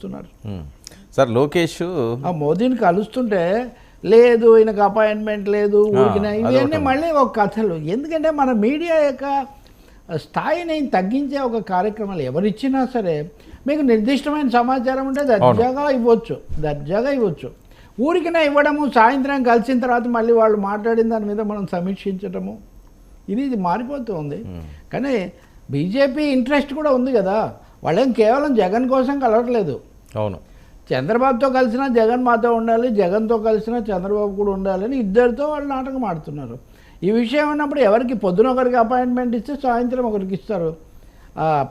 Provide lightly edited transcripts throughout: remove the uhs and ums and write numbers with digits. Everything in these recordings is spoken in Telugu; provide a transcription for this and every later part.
కలుస్తున్నారు. సార్ లోకేష్ ఆ మోదీని కలుస్తుంటే లేదు ఈయనకు అపాయింట్మెంట్ లేదు ఊరికిన ఇవన్నీ మళ్ళీ ఒక కథలు. ఎందుకంటే మన మీడియా యొక్క స్థాయిని తగ్గించే ఒక కార్యక్రమాలు ఎవరిచ్చినా సరే మీకు నిర్దిష్టమైన సమాచారం ఉంటే దర్జాగా ఇవ్వచ్చు. ఊరికినా ఇవ్వడము, సాయంత్రం కలిసిన తర్వాత మళ్ళీ వాళ్ళు మాట్లాడిన దాని మీద మనం సమీక్షించడము, ఇది మారిపోతుంది. కానీ బీజేపీ ఇంట్రెస్ట్ కూడా ఉంది కదా, వాళ్ళేం కేవలం జగన్ కోసం కలవట్లేదు. అవును, చంద్రబాబుతో కలిసినా జగన్ మాతో ఉండాలి, జగన్తో కలిసినా చంద్రబాబు కూడా ఉండాలని ఇద్దరితో వాళ్ళు నాటకం ఆడుతున్నారు. ఈ విషయం ఉన్నప్పుడు ఎవరికి పొద్దున ఒకరికి అపాయింట్మెంట్ ఇస్తే సాయంత్రం ఒకరికి ఇస్తారు,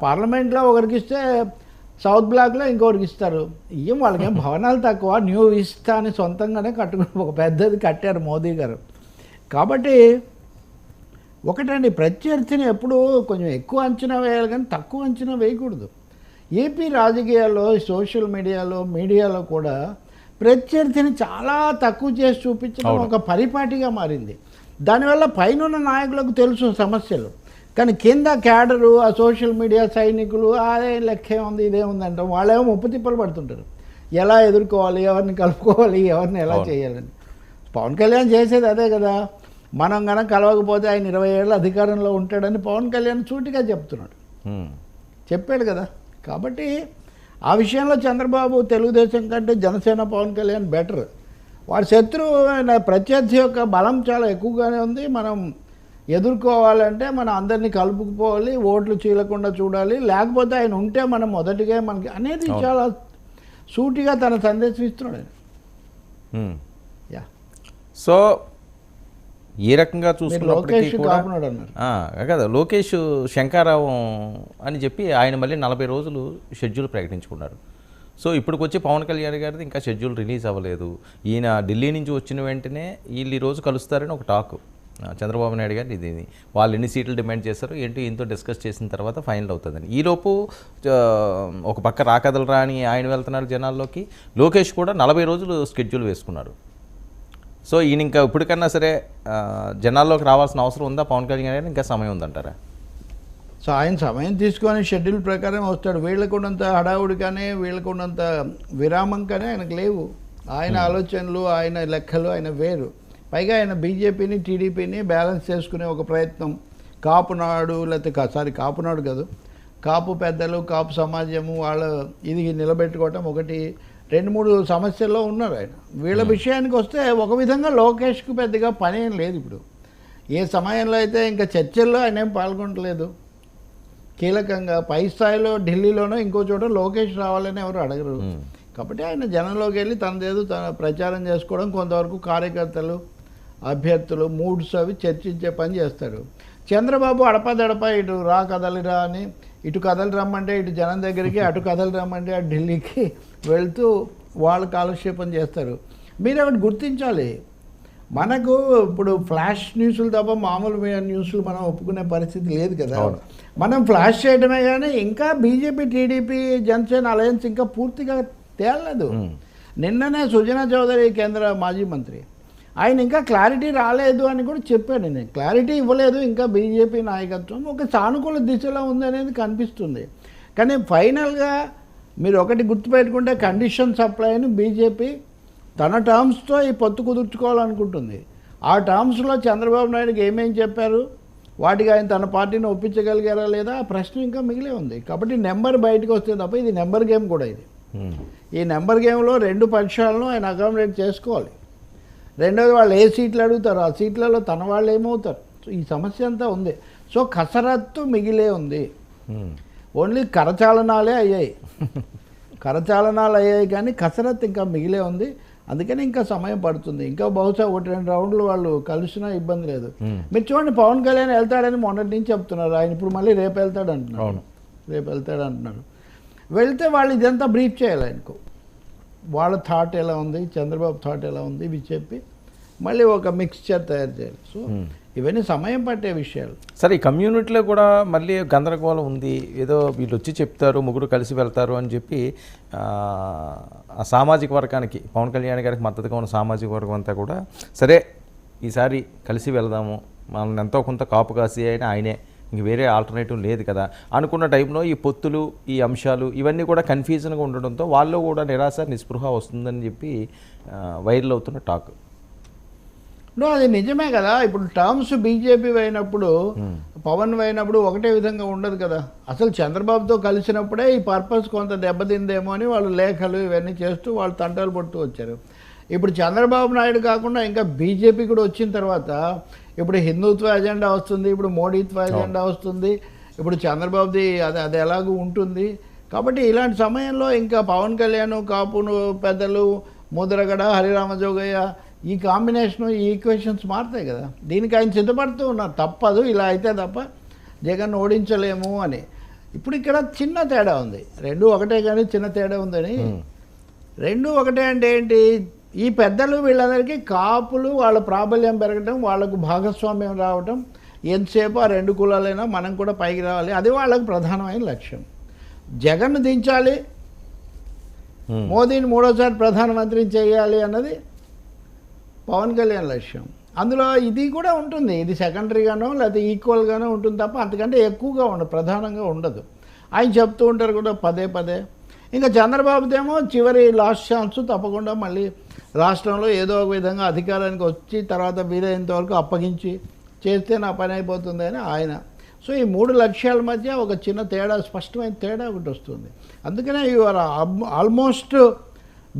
పార్లమెంట్లో ఒకరికి ఇస్తే సౌత్ బ్లాక్లో ఇంకొకరికి ఇస్తారు. ఏం వాళ్ళకేం భవనాలు తక్కువ, న్యూ విస్తా అని సొంతంగానే కట్టుకుని ఒక పెద్దది కట్టారు మోదీ గారు. కాబట్టి ఒకటండి, ప్రత్యర్థిని ఎప్పుడూ కొంచెం ఎక్కువ అంచనా వేయాలి కానీ తక్కువ అంచనా వేయకూడదు. ఏపీ రాజకీయాల్లో, సోషల్ మీడియాలో కూడా ప్రత్యర్థిని చాలా తక్కువ చేసి చూపించడం ఒక పరిపాటిగా మారింది. దానివల్ల పైన నాయకులకు తెలుసు సమస్యలు, కానీ కింద క్యాడరు, ఆ సోషల్ మీడియా సైనికులు అదే లెక్కే ఉంది ఇదే ఉంది అంటాం. వాళ్ళేమో ముప్పు తిప్పలు పడుతుంటారు, ఎలా ఎదుర్కోవాలి, ఎవరిని కలుపుకోవాలి, ఎవరిని ఎలా చేయాలని. పవన్ కళ్యాణ్ చేసేది అదే కదా. మనం కనుక కలవకపోతే ఆయన 20 ఏళ్ళ అధికారంలో ఉంటాడని పవన్ కళ్యాణ్ సూటిగా చెప్పాడు కదా. కాబట్టి ఆ విషయంలో చంద్రబాబు తెలుగుదేశం కంటే జనసేన పవన్ కళ్యాణ్ బెటర్. వాడి శత్రువు ప్రత్యర్థి యొక్క బలం చాలా ఎక్కువగానే ఉంది. మనం ఎదుర్కోవాలంటే మనం అందరినీ కలుపుకుపోవాలి, ఓట్లు చీలకుండా చూడాలి, లేకపోతే ఆయన ఉంటే మనం మొదటిగా మనకి అనేది చాలా సూటిగా తన సందేశం ఇస్తున్నాడు. సో ఏ రకంగా చూసుకున్నప్పటికీ కదా లోకేష్ శంకారావం అని చెప్పి ఆయన మళ్ళీ 40 రోజులు షెడ్యూల్ ప్రకటించుకున్నారు. సో ఇప్పటికి వచ్చి పవన్ కళ్యాణ్ గారిది ఇంకా షెడ్యూల్ రిలీజ్ అవ్వలేదు. ఈయన ఢిల్లీ నుంచి వచ్చిన వెంటనే వీళ్ళు ఈరోజు కలుస్తారని ఒక టాక్. చంద్రబాబు నాయుడు గారు ఇది వాళ్ళు ఎన్ని సీట్లు డిమాండ్ చేశారో ఏంటో ఈయనతో డిస్కస్ చేసిన తర్వాత ఫైనల్ అవుతుందని. ఈలోపు ఒక పక్క రాకదలరా అని ఆయన వెళ్తున్నారు జనాల్లోకి. లోకేష్ కూడా 40 రోజులు షెడ్యూల్ వేసుకున్నారు. సో ఈయన ఇంకా ఇప్పటికన్నా సరే జనాల్లోకి రావాల్సిన అవసరం ఉందా పవన్ కళ్యాణ్ గారు? ఇంకా సమయం ఉందంటారా? సో ఆయన సమయం తీసుకొని షెడ్యూల్ ప్రకారం వస్తాడు. వీళ్ళకున్నంత హడావుడి కానీ వీళ్ళకున్నంత విరామం కానీ ఆయనకు లేవు. ఆయన ఆలోచనలు, ఆయన లెక్కలు ఆయన వేరు. పైగా ఆయన బీజేపీని టీడీపీని బ్యాలెన్స్ చేసుకునే ఒక ప్రయత్నం. కాపునాడు లేకపోతే కాపునాడు కాదు, కాపు పెద్దలు, కాపు సమాజము వాళ్ళ ఇది నిలబెట్టుకోవటం ఒకటి, 2-3 సమస్యల్లో ఉన్నారు ఆయన. వీళ్ళ విషయానికి వస్తే ఒక విధంగా లోకేష్కు పెద్దగా పని ఏం లేదు. ఇప్పుడు ఏ సమయంలో అయితే ఇంకా చర్చల్లో ఆయన ఏం పాల్గొనట్లేదు. కీలకంగా పై స్థాయిలో ఢిల్లీలోనో ఇంకో చోట లోకేష్ రావాలని ఎవరు అడగరు. కాబట్టి ఆయన జనంలోకి వెళ్ళి తనదేదో తన ప్రచారం చేసుకోవడం, కొంతవరకు కార్యకర్తలు, అభ్యర్థులు మూడ్స్ అవి చర్చించే పని చేస్తాడు. చంద్రబాబు అడపదడప ఇటు కదలిరా అని, ఇటు కదలి రమ్మంటే ఇటు జనం దగ్గరికి, అటు కదలి రమ్మంటే అటు ఢిల్లీకి వెళ్తూ వాళ్ళు కాలక్షేపం చేస్తారు. మీరు ఒకటి గుర్తించాలి, మనకు ఇప్పుడు ఫ్లాష్ న్యూస్లు తప్ప మామూలు న్యూస్లు మనం ఒప్పుకునే పరిస్థితి లేదు కదా. మనం ఫ్లాష్ చేయడమే కానీ ఇంకా బీజేపీ టీడీపీ జనసేన అలయన్స్ ఇంకా పూర్తిగా తేలలేదు. నిన్ననే సుజనా చౌదరి కేంద్ర మాజీ మంత్రి ఆయన ఇంకా క్లారిటీ రాలేదు అని కూడా చెప్పాను. నేను క్లారిటీ ఇవ్వలేదు ఇంకా బీజేపీ నాయకత్వం ఒక సానుకూల దిశలో ఉందనేది కనిపిస్తుంది. కానీ ఫైనల్గా మీరు ఒకటి గుర్తుపెట్టుకుంటే కండిషన్ సప్లైని బీజేపీ తన టర్మ్స్తో ఈ పొత్తు కుదుర్చుకోవాలనుకుంటుంది. ఆ టర్మ్స్లో చంద్రబాబు నాయుడుకి ఏమేం చెప్పారు, వాటికి ఆయన తన పార్టీని ఒప్పించగలిగారా లేదా ఆ ప్రశ్న ఇంకా మిగిలే ఉంది. కాబట్టి నెంబర్ బయటకు వస్తే తప్ప ఇది నెంబర్ గేమ్ కూడా. ఇది ఈ నెంబర్ గేమ్లో 2 పక్షాలను ఆయన అకామిడేట్ చేసుకోవాలి. రెండోది వాళ్ళు ఏ సీట్లు అడుగుతారు, ఆ సీట్లలో తన వాళ్ళు ఏమవుతారు. సో ఈ సమస్య అంతా ఉంది. సో కసరత్తు మిగిలే ఉంది. ఓన్లీ కరచాలనాలే అయ్యాయి కానీ కసరత్తు ఇంకా మిగిలే ఉంది. అందుకని ఇంకా సమయం పడుతుంది. ఇంకా బహుశా 1-2 రౌండ్లు వాళ్ళు కలిసినా ఇబ్బంది లేదు. మీరు చూడండి, పవన్ కళ్యాణ్ వెళ్తాడని మొన్నటి నుంచి చెప్తున్నారు. ఆయన ఇప్పుడు మళ్ళీ రేపు వెళ్తాడు అంటున్నారు. వెళ్తే వాళ్ళు ఇదంతా బ్రీఫ్ చేయాలి ఆయనకు. వాళ్ళ థాట్ ఎలా ఉంది, చంద్రబాబు థాట్ ఎలా ఉంది, ఇవి చెప్పి మళ్ళీ ఒక మిక్స్చర్ తయారు చేయాలి. సో ఇవన్నీ సమయం పట్టే విషయాలు. సరే, ఈ కమ్యూనిటీలో కూడా మళ్ళీ గందరగోళం ఉంది. ఏదో వీళ్ళు వచ్చి చెప్తారు, ముగ్గురు కలిసి వెళ్తారు అని చెప్పి ఆ సామాజిక వర్గానికి, పవన్ కళ్యాణ్ గారికి మద్దతుగా ఉన్న సామాజిక వర్గం అంతా కూడా సరే ఈసారి కలిసి వెళ్దాము, మనల్ని ఎంతో కొంత కాపు కాసి అయినా ఆయనే ఇంక వేరే ఆల్టర్నేటివ్ లేదు కదా అనుకున్న టైంలో ఈ పొత్తులు ఈ అంశాలు ఇవన్నీ కూడా కన్ఫ్యూజన్గా ఉండడంతో వాళ్ళు కూడా నిరాశ నిస్పృహ వస్తుందని చెప్పి వైరల్ అవుతున్న టాక్. అది నిజమే కదా. ఇప్పుడు టర్మ్స్ బీజేపీ అయినప్పుడు పవన్ అయినప్పుడు ఒకటే విధంగా ఉండదు కదా. అసలు చంద్రబాబుతో కలిసినప్పుడే ఈ పర్పస్ కొంత దెబ్బతిందేమో అని వాళ్ళు లేఖలు ఇవన్నీ చేస్తూ వాళ్ళు తంటాలు పడుతూ వచ్చారు. ఇప్పుడు చంద్రబాబు నాయుడు కాకుండా ఇంకా బీజేపీ కూడా వచ్చిన తర్వాత ఇప్పుడు హిందుత్వ ఎజెండా వస్తుంది, ఇప్పుడు మోడీత్వ ఎజెండా వస్తుంది, ఇప్పుడు చంద్రబాబుది అది ఎలాగూ ఉంటుంది. కాబట్టి ఇలాంటి సమయంలో ఇంకా పవన్ కళ్యాణ్, కాపును పెద్దలు, ముద్రగడ, హరిరామజోగయ్య ఈ కాంబినేషను ఈ ఈక్వేషన్స్ మారుతాయి కదా. దీనికి ఆయన సిద్ధపడుతూ ఉన్నారు. తప్పదు, ఇలా అయితే తప్ప జగన్ ఓడించలేము అని. ఇప్పుడు ఇక్కడ చిన్న తేడా ఉంది. రెండు ఒకటే కానీ చిన్న తేడా ఉందని. రెండు ఒకటే అంటే ఏంటి, ఈ పెద్దలు వీళ్ళందరికీ కాపులు వాళ్ళ ప్రాబల్యం పెరగటం, వాళ్ళకు భాగస్వామ్యం రావటం, ఎంతసేపు ఆ రెండు కులాలైనా మనం కూడా పైకి రావాలి, అది వాళ్ళకు ప్రధానమైన లక్ష్యం. జగన్ దించాలి, మోదీని మూడోసారి ప్రధానమంత్రిని చేయాలి అన్నది పవన్ కళ్యాణ్ లక్ష్యం. అందులో ఇది కూడా ఉంటుంది, ఇది సెకండరీగానో లేకపోతే ఈక్వల్గానో ఉంటుంది తప్ప అంతకంటే ఎక్కువగా ఉండదు, ప్రధానంగా ఉండదు. ఆయన చెప్తూ ఉంటారు కూడా పదే పదే. ఇంకా చంద్రబాబుదేమో చివరి లాస్ట్ ఛాన్స్, తప్పకుండా మళ్ళీ రాష్ట్రంలో ఏదో ఒక విధంగా అధికారానికి వచ్చి తర్వాత వీలైనంత వరకు అప్పగించి చేస్తే నా పని అయిపోతుంది అని ఆయన. సో ఈ మూడు లక్ష్యాల మధ్య ఒక చిన్న తేడా, స్పష్టమైన తేడా ఒకటి వస్తుంది. అందుకనే ఇవాళ ఆల్మోస్ట్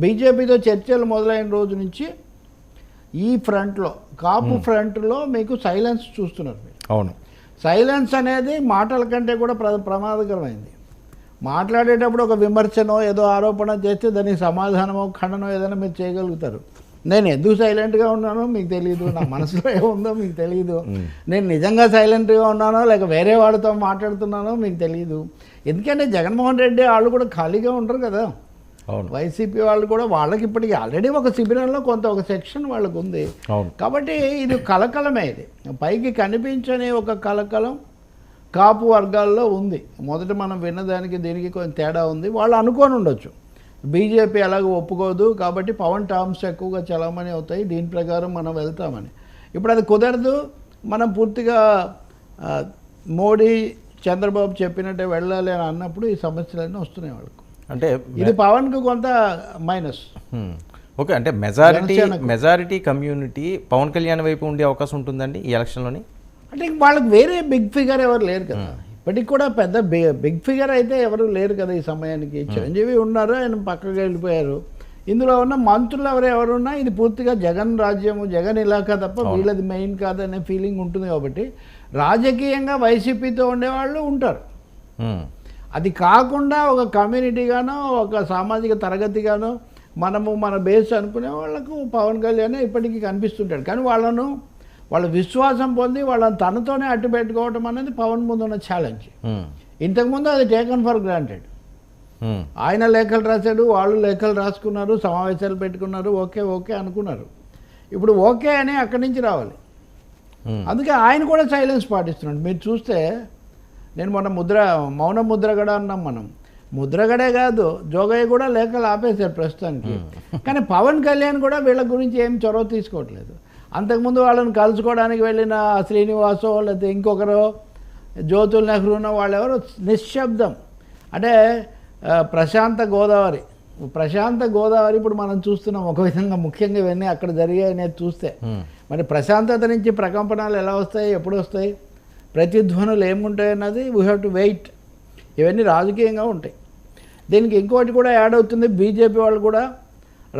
బీజేపీతో చర్చలు మొదలైన రోజు నుంచి ఈ ఫ్రంట్లో, కాపు ఫ్రంట్లో మీకు సైలెన్స్ చూస్తున్నారు మీరు. అవును, సైలెన్స్ అనేది మాటల కంటే కూడా ప్రమాదకరమైంది. మాట్లాడేటప్పుడు ఒక విమర్శనో ఏదో ఆరోపణ చేస్తే దానికి సమాధానమో ఖండనో ఏదైనా మీరు చేయగలుగుతారు. నేను ఎందుకు సైలెంట్గా ఉన్నానో మీకు తెలియదు, నా మనసులో ఏముందో మీకు తెలియదు, నేను నిజంగా సైలెంట్గా ఉన్నానో లేక వేరే వాడితో మాట్లాడుతున్నానో మీకు తెలియదు. ఎందుకంటే జగన్మోహన్ రెడ్డి వాళ్ళు కూడా ఖాళీగా ఉండరు కదా. వైసీపీ వాళ్ళు కూడా వాళ్ళకి ఇప్పటికీ ఆల్రెడీ ఒక శిబిరంలో కొంత ఒక సెక్షన్ వాళ్ళకు ఉంది. కాబట్టి ఇది కలకలమే. ఇది పైకి కనిపించని ఒక కలకలం కాపు వర్గాల్లో ఉంది. మొదట మనం విన్నదానికి దీనికి కొంచెం తేడా ఉంది. వాళ్ళు అనుకొని ఉండొచ్చు బీజేపీ అలాగ ఒప్పుకోదు కాబట్టి పవన్ టర్మ్స్ ఎక్కువగా చలామణి అవుతాయి, దీని ప్రకారం మనం వెళ్తామని. ఇప్పుడు అది కుదరదు, మనం పూర్తిగా మోడీ చంద్రబాబు చెప్పినట్టే వెళ్ళాలి అని అన్నప్పుడు ఈ సమస్యలన్నీ వస్తున్నాయి వాళ్ళకు. అంటే ఇది పవన్కు కొంత మైనస్. ఓకే, అంటే మెజారిటీ కమ్యూనిటీ పవన్ కళ్యాణ్ వైపు ఉండే అవకాశం ఉంటుందండి ఈ ఎలక్షన్లోని. అంటే వాళ్ళకి వేరే బిగ్ ఫిగర్ ఎవరు లేరు కదా. ఇప్పటికి కూడా పెద్ద బిగ్ ఫిగర్ అయితే ఎవరు లేరు కదా ఈ సమయానికి. చిరంజీవి ఉన్నారు, ఆయన పక్కకి వెళ్ళిపోయారు. ఇందులో ఉన్న మంత్రులు ఎవరున్నా ఇది పూర్తిగా జగన్ రాజ్యము, జగన్ ఇలాకా తప్ప వీళ్ళది మెయిన్ కాదనే ఫీలింగ్ ఉంటుంది. కాబట్టి రాజకీయంగా వైసీపీతో ఉండేవాళ్ళు ఉంటారు. అది కాకుండా ఒక కమ్యూనిటీగానో ఒక సామాజిక తరగతిగానో మనము మన బేస్ అనుకునే వాళ్ళకు పవన్ కళ్యాణ్ ఇప్పటికీ కనిపిస్తుంటాడు. కానీ వాళ్ళ విశ్వాసం పొంది వాళ్ళని తనతోనే అట్టు పెట్టుకోవటం అనేది పవన్ ముందు ఉన్న ఛాలెంజ్. ఇంతకుముందు అది టేకన్ ఫర్ గ్రాంటెడ్. ఆయన లేఖలు రాశాడు, వాళ్ళు లేఖలు రాసుకున్నారు, సమావేశాలు పెట్టుకున్నారు, ఓకే ఓకే అనుకున్నారు. ఇప్పుడు ఓకే అని అక్కడి నుంచి రావాలి. అందుకే ఆయన కూడా సైలెన్స్ పాటిస్తున్నాడు. మీరు చూస్తే నేను మొన్న మౌన ముద్రగడ అన్నాం మనం. ముద్రగడే కాదు, జోగయ్య కూడా లేఖలు ఆపేశారు ప్రస్తుతానికి. కానీ పవన్ కళ్యాణ్ కూడా వీళ్ళ గురించి ఏం చొరవ తీసుకోవట్లేదు. అంతకుముందు వాళ్ళని కలుసుకోవడానికి వెళ్ళిన శ్రీనివాసో లేకపోతే ఇంకొకరో జ్యోతుల్ నెహ్రూనో వాళ్ళెవరో నిశ్శబ్దం. అంటే ప్రశాంత గోదావరి ఇప్పుడు మనం చూస్తున్నాం ఒక విధంగా. ముఖ్యంగా ఇవన్నీ అక్కడ జరిగాయి అనేది చూస్తే మరి ప్రశాంతత నుంచి ప్రకంపనలు ఎలా వస్తాయి, ఎప్పుడు వస్తాయి, ప్రతిధ్వనులు ఏముంటాయి అన్నది వీ హ్యావ్ టు వెయిట్. ఇవన్నీ రాజకీయంగా ఉంటాయి. దీనికి ఇంకోటి కూడా యాడ్ అవుతుంది. బీజేపీ వాళ్ళు కూడా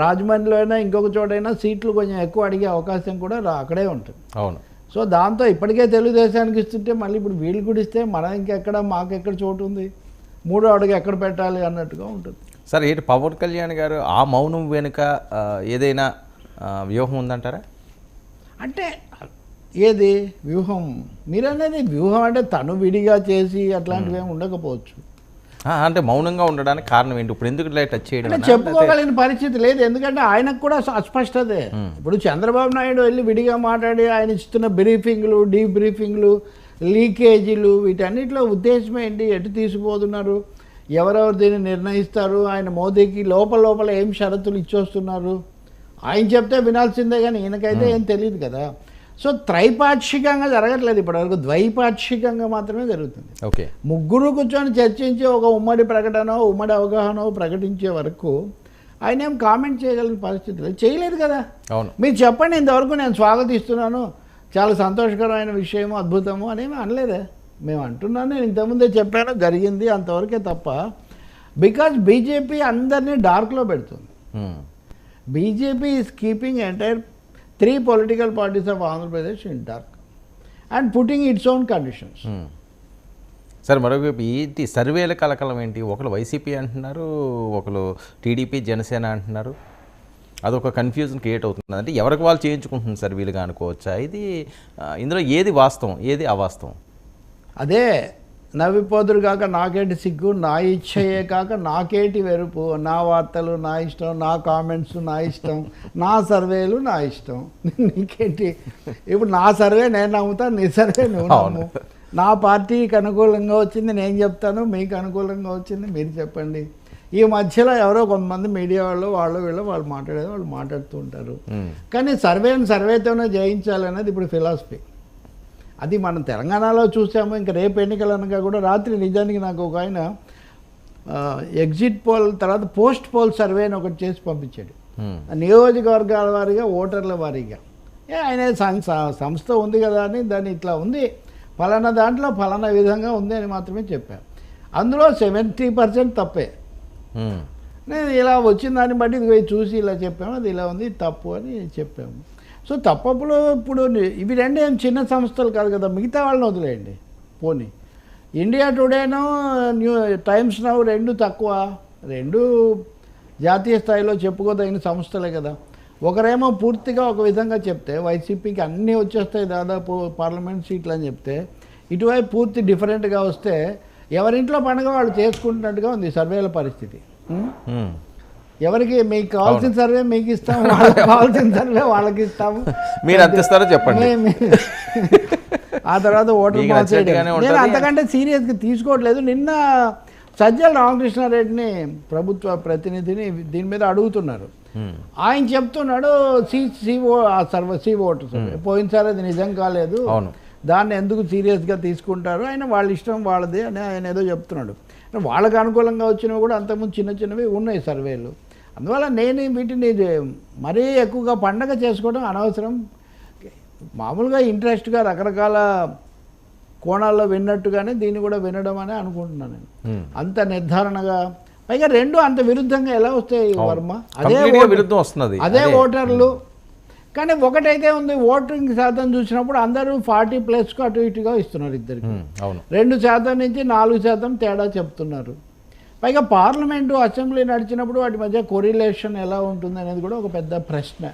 రాజమండ్రిలో అయినా ఇంకొక చోటైనా సీట్లు కొంచెం ఎక్కువ అడిగే అవకాశం కూడా అక్కడే ఉంటుంది. అవును. సో దాంతో ఇప్పటికే తెలుగుదేశానికి ఇస్తుంటే మళ్ళీ ఇప్పుడు వీళ్ళు కూడా ఇస్తే మనం ఇంకెక్కడ మాకెక్కడ చోటు ఉంది, మూడో అడుగు ఎక్కడ పెట్టాలి అన్నట్టుగా ఉంటుంది. సార్, ఏంటి పవన్ కళ్యాణ్ గారు ఆ మౌనం వెనుక ఏదైనా వ్యూహం ఉందంటారా? అంటే ఏది వ్యూహం? మీరనేది వ్యూహం అంటే తను విడిగా చేసి అట్లాంటివి ఏమి ఉండకపోవచ్చు. అంటే మౌనంగా ఉండడానికి కారణం ఏంటి? ఇప్పుడు ఎందుకు టచ్ చేయడం? చెప్పుకోగలిగిన పరిస్థితి లేదు. ఎందుకంటే ఆయనకు కూడా అస్పష్టతే. ఇప్పుడు చంద్రబాబు నాయుడు వెళ్ళి విడిగా మాట్లాడి ఆయన ఇస్తున్న బ్రీఫింగ్లు, డీబ్రీఫింగ్లు, లీకేజీలు, వీటన్నిటిలో ఉద్దేశం ఏంటి, ఎటు తీసుకుపోతున్నారు, ఎవరెవరు దీన్ని నిర్ణయిస్తారు, ఆయన మోదీకి లోపల ఏం షరతులు ఇచ్చొస్తున్నారు, ఆయన చెప్తే వినాల్సిందే కానీ ఈయనకైతే ఏం తెలియదు కదా. సో త్రైపాక్షికంగా జరగట్లేదు ఇప్పటివరకు, ద్వైపాక్షికంగా మాత్రమే జరుగుతుంది. ఓకే, ముగ్గురు కూర్చొని చర్చించి ఒక ఉమ్మడి ప్రకటన, ఉమ్మడి అవగాహన ప్రకటించే వరకు ఆయన ఏం కామెంట్ చేయగలిగిన పరిస్థితులు చేయలేదు కదా. అవును, మీరు చెప్పండి, ఇంతవరకు నేను స్వాగతిస్తున్నాను, చాలా సంతోషకరమైన విషయము, అద్భుతము అనేమి అనలేదే. మేము అంటున్నాను, నేను ఇంతకుముందే చెప్పాను, జరిగింది అంతవరకే తప్ప. బికాజ్ బీజేపీ అందరినీ డార్క్లో పెడుతుంది. BJP is keeping entire 3 political parties of Andhra Pradesh in dark and putting its own conditions. సరే, మరొకవైపు ఏంటి సర్వేల కలకలం ఏంటి? ఒకరు వైసీపీ అంటున్నారు, ఒకరు టీడీపీ జనసేన అంటున్నారు. అదొక కన్ఫ్యూజన్ క్రియేట్ అవుతుంది. అంటే ఎవరికి వాళ్ళు చేయించుకుంటుంది సర్వేలుగా అనుకోవచ్చా? ఇది ఇందులో ఏది వాస్తవం, ఏది అవాస్తవం? అదే నవ్విపోదురు కాక నాకేంటి సిగ్గు, నా ఇచ్చయే కాక నాకేంటి వెరుపు, నా వార్తలు నా ఇష్టం, నా కామెంట్స్ నా ఇష్టం, నా సర్వేలు నా ఇష్టం. నీకేంటి ఇప్పుడు? నా సర్వే నేను నమ్ముతాను, నీ సర్వే నువ్వు నమ్ము. నా పార్టీకి అనుకూలంగా వచ్చింది నేను చెప్తాను, మీకు అనుకూలంగా వచ్చింది మీరు చెప్పండి. ఈ మధ్యలో ఎవరో కొంతమంది మీడియా వాళ్ళు మాట్లాడేది వాళ్ళు మాట్లాడుతూ ఉంటారు. కానీ సర్వేతోనే జయించాలనేది ఇప్పుడు ఫిలాసఫీ. అది మనం తెలంగాణలో చూసాము. ఇంకా రేపు ఎన్నికలు అనగా కూడా రాత్రి నిజానికి నాకు ఒక ఆయన ఎగ్జిట్ పోల్ తర్వాత పోస్ట్ పోల్ సర్వే అని ఒకటి చేసి పంపించాడు. నియోజకవర్గాల వారీగా, ఓటర్ల వారీగా. ఆయన సంస్థ ఉంది కదా అని దాన్ని ఇట్లా ఉంది, ఫలానా దాంట్లో ఫలానా విధంగా ఉంది అని మాత్రమే చెప్పాను. అందులో 70% తప్పే. నేను ఇలా వచ్చిన దాన్ని బట్టి ఇది చూసి ఇలా చెప్పాము, అది ఇలా ఉంది, తప్పు అని చెప్పాము. సో తప్పప్పుడు ఇప్పుడు ఇవి రెండు ఏం చిన్న సంస్థలు కాదు కదా, మిగతా వాళ్ళని వదిలేయండి. పోనీ ఇండియా టుడేనో టైమ్స్ నౌ రెండు తక్కువ, రెండు జాతీయ స్థాయిలో చెప్పుకోదగిన సంస్థలే కదా. ఒకరేమో పూర్తిగా ఒక విధంగా చెప్తే వైసీపీకి అన్నీ వచ్చేస్తాయి దాదాపు పార్లమెంట్ సీట్లు అని చెప్తే, ఇటువైపు పూర్తి డిఫరెంట్గా వస్తే ఎవరింట్లో పండుగ వాళ్ళు చేసుకుంటున్నట్టుగా ఉంది సర్వేల పరిస్థితి. ఎవరికి మీకు కావాల్సిన సర్వే మీకు ఇస్తాము, వాళ్ళకి కావాల్సిన సర్వే వాళ్ళకి ఇస్తాము, మీరు అందిస్తారో చెప్పండి. ఆ తర్వాత ఓటర్ నేను అంతకంటే సీరియస్గా తీసుకోవట్లేదు. నిన్న సజ్జల రామకృష్ణారెడ్డిని ప్రభుత్వ ప్రతినిధిని దీని మీద అడుగుతున్నారు. ఆయన చెప్తున్నాడు సి ఓటర్ సర్వే పోయినసారి అది నిజం కాలేదు, దాన్ని ఎందుకు సీరియస్గా తీసుకుంటారు, ఆయన వాళ్ళ ఇష్టం వాళ్ళది అని ఆయన ఏదో చెప్తున్నాడు. వాళ్ళకు అనుకూలంగా వచ్చినవి కూడా అంతకుముందు చిన్న చిన్నవి ఉన్నాయి సర్వేలు. అందువల్ల నేను వీటిని మరీ ఎక్కువగా పండగ చేసుకోవడం అనవసరం. మామూలుగా ఇంట్రెస్ట్గా రకరకాల కోణాల్లో విన్నట్టుగానే దీన్ని కూడా వినడం అని అనుకుంటున్నాను నేను. అంత నిర్ధారణగా, పైగా రెండు అంత విరుద్ధంగా ఎలా వస్తాయి వర్మ? అదే ఓటర్లు. కానీ ఒకటైతే ఉంది, ఓటింగ్ శాతం చూసినప్పుడు అందరూ 40+ అటు ఇటుగా ఇస్తున్నారు ఇద్దరికి. 2% నుంచి 4% తేడా చెప్తున్నారు. పైగా పార్లమెంటు అసెంబ్లీ నడిచినప్పుడు వాటి మధ్య కొరిలేషన్ ఎలా ఉంటుంది అనేది కూడా ఒక పెద్ద ప్రశ్న.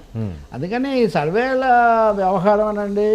అందుకని ఈ సర్వేల వ్యవహారం అనండి,